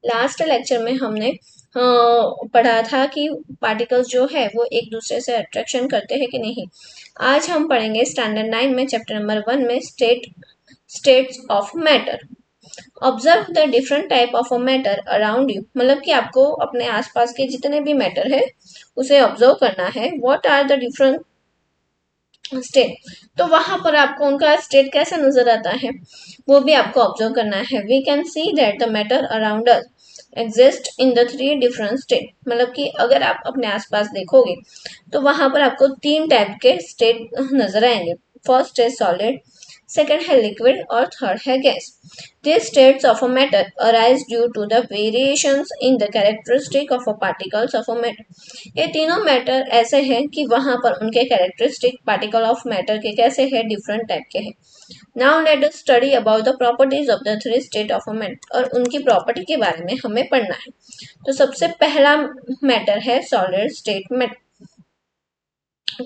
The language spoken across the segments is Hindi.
लास्ट लेक्चर में हमने पढ़ा था कि पार्टिकल्स जो है वो एक दूसरे से अट्रैक्शन करते हैं कि नहीं। आज हम पढ़ेंगे स्टैंडर्ड 9 में चैप्टर नंबर 1 में states of matter. Observe the different type of a matter around you, मतलब कि आपको अपने आसपास के जितने भी मैटर है उसे ऑब्जर्व करना है। What are the different state, तो वहां पर आपको उनका स्टेट कैसा नजर आता है वो भी आपको ऑब्जर्व करना है। We can see that the matter around us exist in the three different state, मतलब कि अगर आप अपने आसपास देखोगे तो वहां पर आपको तीन टाइप के स्टेट नजर आएंगे। फर्स्ट है सॉलिड, सेकंड है लिक्विड और थर्ड है gas. These states of a matter arise due to the variations in the characteristic of a particles of a matter। ये तीनों मैटर ऐसे हैं कि वहां पर उनके कैरेक्टरिस्टिक पार्टिकल ऑफ मैटर के कैसे हैं, डिफरेंट टाइप के हैं। Now let us study about the properties of the three state of a matter, और उनकी प्रॉपर्टी के बारे में हमें पढ़ना है। तो सबसे पहला मैटर है solid state matter.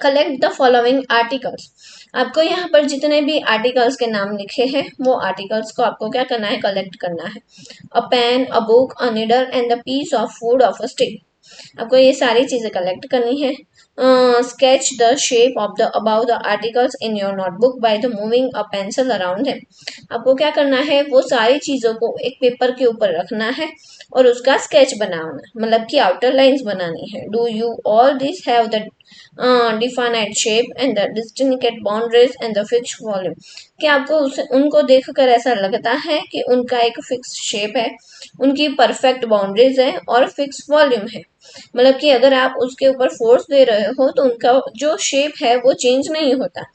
Collect the following articles, आपको यहाँ पर जितने भी आर्टिकल्स के नाम लिखे हैं वो आर्टिकल्स को आपको क्या करना है, कलेक्ट करना है। A pen, a book, a needle and the piece of food of a stick. आपको ये सारी चीजें कलेक्ट करनी है। Sketch the shape of the about the articles in your notebook by the moving a pencil around him. आपको क्या करना है, वो सारी चीजों को एक पेपर के ऊपर रखना है और उसका स्केच बनाना, मतलब कि आउटर लाइंस बनानी है। Do you all this have the definite shape and the distinct boundaries and the fixed volume। क्या आपको उनको देखकर ऐसा लगता है कि उनका एक फिक्स शेप है, उनकी परफेक्ट बाउंड्रीज है और फिक्स वॉल्यूम है, मतलब कि अगर आप उसके ऊपर फोर्स दे रहे हो तो उनका जो शेप है वो चेंज नहीं होता।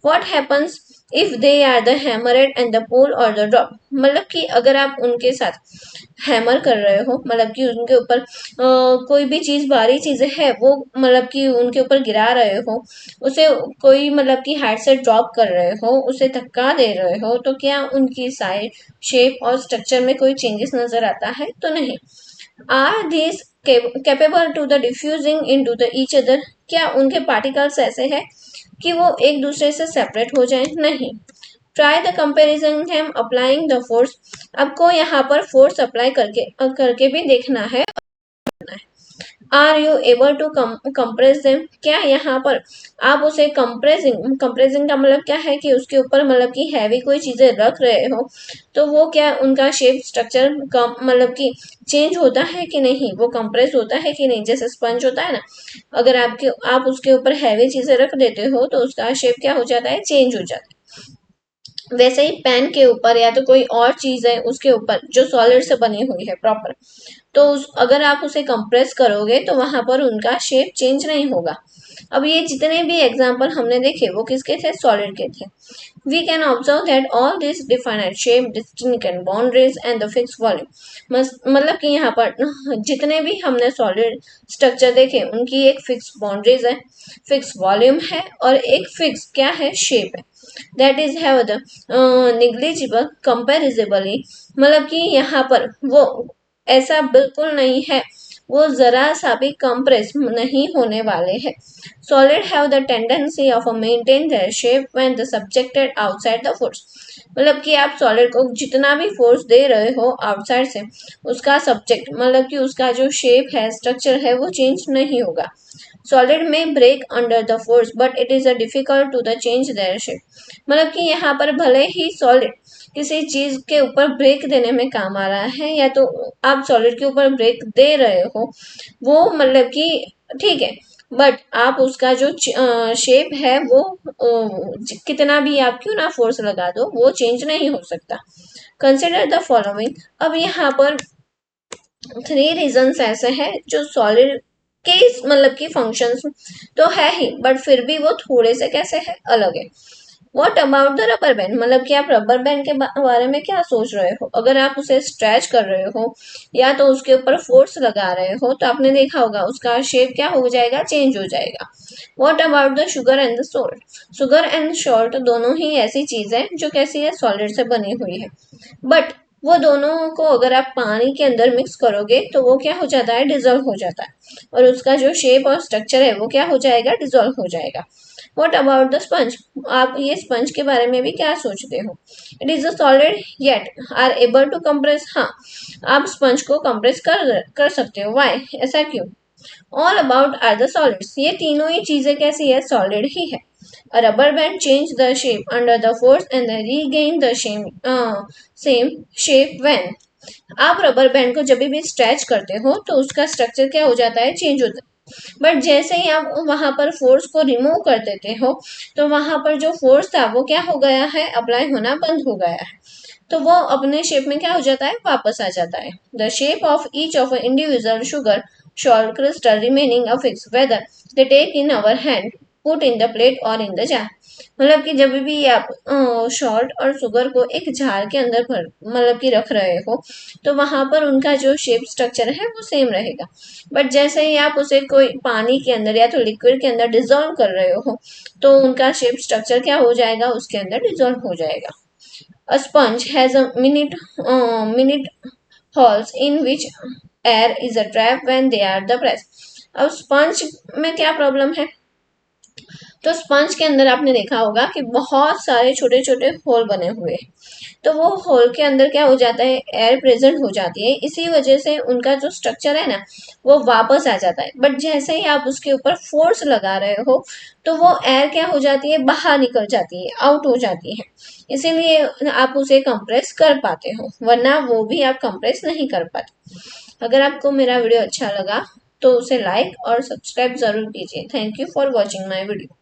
What happens if they are the hammered and the pull और द ड्रॉप, मतलब कि अगर आप उनके साथ हैमर कर रहे हो, मतलब कि उनके ऊपर कोई भी चीज भारी चीजें है वो मतलब कि उनके ऊपर गिरा रहे हो, उसे कोई मतलब कि हाइट से ड्रॉप कर रहे हो, उसे धक्का दे रहे हो, तो क्या उनकी साइज, शेप और स्ट्रक्चर में कोई चेंजेस नजर आता है? तो नहीं। Are these capable to the diffusing in to the each other, क्या उनके पार्टिकल्स ऐसे हैं कि वो एक दूसरे से सेपरेट हो जाए? नहीं। ट्राई द कंपेरिजन हम अप्लाइंग द फोर्स, आपको यहाँ पर फोर्स अप्लाई करके भी देखना है। Are you able to compress them, क्या यहाँ पर आप उसे कंप्रेसिंग कंप्रेसिंग का मतलब क्या है कि उसके ऊपर मतलब कि हैवी कोई चीजें रख रहे हो तो वो क्या उनका शेप स्ट्रक्चर मतलब कि चेंज होता है कि नहीं, वो कंप्रेस होता है कि नहीं। जैसे स्पंज होता है ना, अगर आप उसके ऊपर हैवी चीजें रख देते हो तो उसका शेप क्या हो जाता है, चेंज हो जाता है। वैसे ही पेन के ऊपर या तो कोई और चीज है उसके ऊपर जो सॉलिड से बनी हुई है प्रॉपर, तो अगर आप उसे कंप्रेस करोगे तो वहां पर उनका शेप चेंज नहीं होगा। अब ये जितने भी एग्जाम्पल हमने देखे वो किसके थे, सॉलिड के थे। We can observe that all this definite shape, distinct boundaries and the fix volume, मतलब कि यहाँ पर जितने भी हमने सॉलिड स्ट्रक्चर देखे उनकी एक फिक्स बाउंड्रीज है, फिक्स वॉल्यूम है और एक फिक्स क्या है, शेप है। That is have the negligible comparably, मतलब कि यहाँ पर वो ऐसा बिल्कुल नहीं है, वो जरा सा भी कंप्रेस नहीं होने वाले हैं। Solid have the tendency of maintain their shape when the subjected outside the force, मतलब कि आप सॉलिड को जितना भी फोर्स दे रहे हो आउटसाइड से, उसका सब्जेक्ट मतलब कि उसका जो शेप है, स्ट्रक्चर है, वो चेंज नहीं होगा। सॉलिड में break under the force but it is a difficult to the change their shape, मतलब कि यहाँ पर भले ही सॉलिड किसी चीज के ऊपर ब्रेक देने में काम आ रहा है, या तो आप सॉलिड के ऊपर ब्रेक दे रहे हो वो मतलब कि ठीक है, बट आप उसका जो शेप है वो कितना भी आप क्यों ना फोर्स लगा दो वो चेंज नहीं हो सकता। कंसिडर द फॉलोइंग, अब यहाँ पर थ्री रीजंस ऐसे हैं जो सॉलिड के मतलब कि फंक्शंस तो है ही, बट फिर भी वो थोड़े से कैसे है, अलग है। What about the rubber band, मतलब कि आप रबर बैंड के बारे में क्या सोच रहे हो? अगर आप उसे स्ट्रेच कर रहे हो या तो उसके ऊपर फोर्स लगा रहे हो तो आपने देखा होगा उसका शेप क्या हो जाएगा, चेंज हो जाएगा। What about the sugar and the salt, sugar and salt दोनों ही ऐसी चीज है जो कैसी है, सॉलिड से बनी हुई है, बट वो दोनों को अगर आप पानी के अंदर मिक्स करोगे तो वो क्या हो जाता है, डिजोल्व हो जाता है, और उसका जो शेप और स्ट्रक्चर है वो क्या हो जाएगा, डिजोल्व हो जाएगा। वॉट अबाउट द स्पंज, आप ये स्पंज के बारे में भी क्या सोचते हो? It is a solid yet are able to compress, हाँ आप स्पंज को कंप्रेस कर सकते हो। वाई, ऐसा क्यों? All about are the solids, ये तीनों ही चीजें कैसी है, सॉलिड ही है। A rubber band change the shape under the force and then regain the same shape when, आप रबर बैंड को जब भी स्ट्रेच करते हो तो उसका स्ट्रक्चर क्या हो जाता है, चेंज होता है, बट जैसे ही आप वहां पर फोर्स को रिमूव कर देते हो तो वहां पर जो फोर्स था वो क्या हो गया है, अप्लाई होना बंद हो गया है, तो वो अपने शेप में क्या हो जाता है, वापस आ जाता है। The shape of each of individual sugar salt crystal remaining a fixed whether they take in our hand, put in the plate or in the jar। मतलब कि जब भी आप सॉल्ट और शुगर को एक जार के अंदर भर मतलब कि रख रहे हो तो वहां पर उनका जो शेप स्ट्रक्चर है वो सेम रहेगा, बट जैसे ही आप उसे कोई पानी के अंदर या तो लिक्विड के अंदर डिजोल्व कर रहे हो तो उनका शेप स्ट्रक्चर क्या हो जाएगा, उसके अंदर डिजोल्व हो जाएगा। A sponge has a minute holes in which air is a trap when they are the press। अब स्पंज में क्या प्रॉब्लम है, तो स्पंज के अंदर आपने देखा होगा कि बहुत सारे छोटे छोटे होल बने हुए हैं, तो वो होल के अंदर क्या हो जाता है, एयर प्रेजेंट हो जाती है, इसी वजह से उनका जो स्ट्रक्चर है ना वो वापस आ जाता है, बट जैसे ही आप उसके ऊपर फोर्स लगा रहे हो तो वो एयर क्या हो जाती है, बाहर निकल जाती है, आउट हो जाती है, इसीलिए आप उसे कंप्रेस कर पाते हो, वरना वो भी आप कंप्रेस नहीं कर पाते। अगर आपको मेरा वीडियो अच्छा लगा तो उसे लाइक और सब्सक्राइब जरूर कीजिए। Thank you for watching my video.